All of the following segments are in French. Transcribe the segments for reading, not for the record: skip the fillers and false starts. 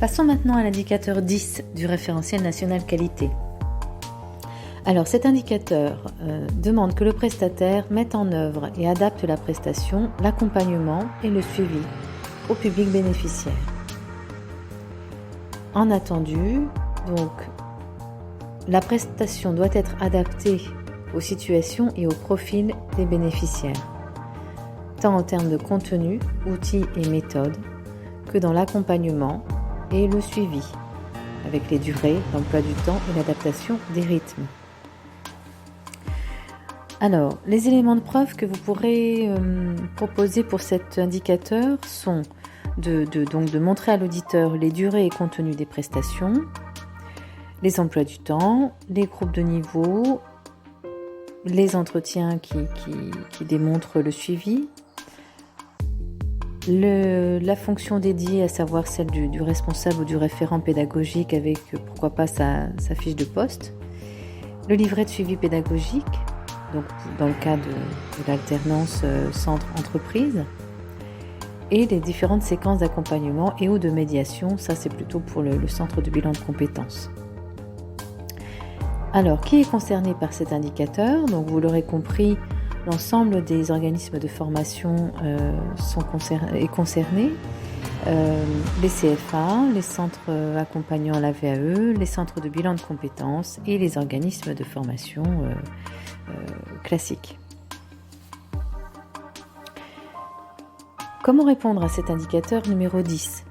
Passons maintenant à l'indicateur 10 du référentiel national qualité. Alors cet indicateur demande que le prestataire mette en œuvre et adapte la prestation, l'accompagnement et le suivi au public bénéficiaire. En attendu, donc, la prestation doit être adaptée aux situations et au profil des bénéficiaires, tant en termes de contenu, outils et méthodes, que dans l'accompagnement et le suivi, avec les durées, l'emploi du temps et l'adaptation des rythmes. Alors, les éléments de preuve que vous pourrez proposer pour cet indicateur sont de montrer à l'auditeur les durées et contenus des prestations, les emplois du temps, les groupes de niveau, les entretiens qui démontrent le suivi, la fonction dédiée, à savoir celle du responsable ou du référent pédagogique avec, pourquoi pas, sa fiche de poste, le livret de suivi pédagogique, donc dans le cas de l'alternance centre-entreprise, et les différentes séquences d'accompagnement et ou de médiation, ça c'est plutôt pour le centre de bilan de compétences. Alors, qui est concerné par cet indicateur ? Donc vous l'aurez compris, l'ensemble des organismes de formation est concerné, les CFA, les centres accompagnant la VAE, les centres de bilan de compétences et les organismes de formation classiques. Comment répondre à cet indicateur numéro 10 ?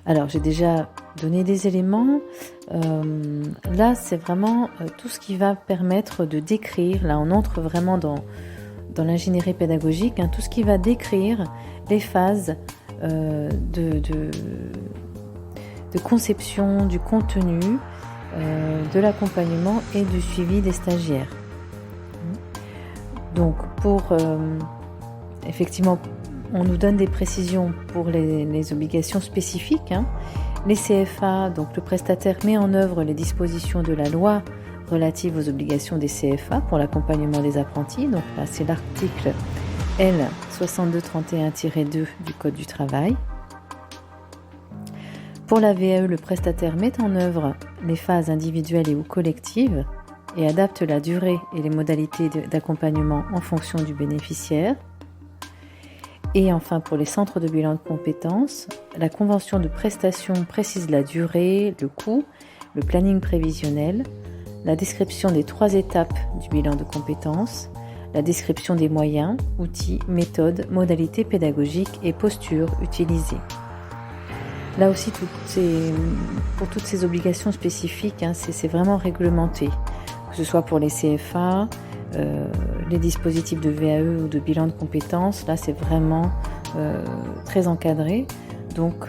Alors, j'ai déjà donné des éléments. Là, c'est vraiment tout ce qui va permettre de décrire, là on entre vraiment dans l'ingénierie pédagogique, tout ce qui va décrire les phases de conception du contenu, de l'accompagnement et du suivi des stagiaires. Donc, effectivement, on nous donne des précisions pour les obligations spécifiques. Les CFA, donc le prestataire met en œuvre les dispositions de la loi relatives aux obligations des CFA pour l'accompagnement des apprentis. Donc là, c'est l'article L 6231-2 du Code du travail. Pour la VAE, le prestataire met en œuvre les phases individuelles et ou collectives et adapte la durée et les modalités d'accompagnement en fonction du bénéficiaire. Et enfin, pour les centres de bilan de compétences, la convention de prestation précise la durée, le coût, le planning prévisionnel, la description des 3 étapes du bilan de compétences, la description des moyens, outils, méthodes, modalités pédagogiques et postures utilisées. Là aussi, pour toutes ces obligations spécifiques, c'est vraiment réglementé, que ce soit pour les CFA, les dispositifs de VAE ou de bilan de compétences. Là, c'est vraiment très encadré. Donc,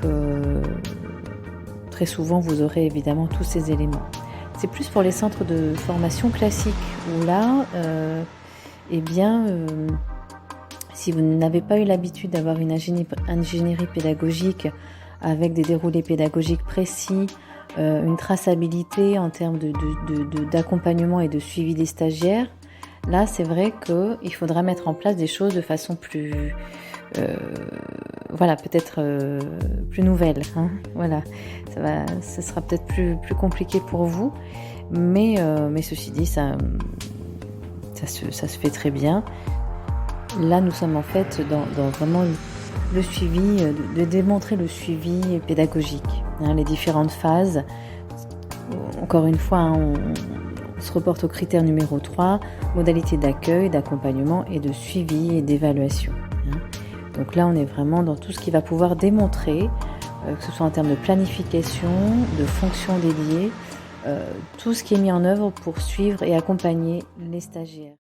très souvent, vous aurez évidemment tous ces éléments. C'est plus pour les centres de formation classiques où là, si vous n'avez pas eu l'habitude d'avoir une ingénierie pédagogique avec des déroulés pédagogiques précis, une traçabilité en termes d'accompagnement et de suivi des stagiaires, là, c'est vrai qu'il faudra mettre en place des choses de façon plus, peut-être plus nouvelle. Voilà, ça sera peut-être plus compliqué pour vous, mais ceci dit, ça se fait très bien. Là, nous sommes en fait dans vraiment le suivi, de démontrer le suivi pédagogique, les différentes phases. Encore une fois, on se reporte au critère numéro 3, modalité d'accueil, d'accompagnement et de suivi et d'évaluation. Donc là, on est vraiment dans tout ce qui va pouvoir démontrer, que ce soit en termes de planification, de fonctions dédiées, tout ce qui est mis en œuvre pour suivre et accompagner les stagiaires.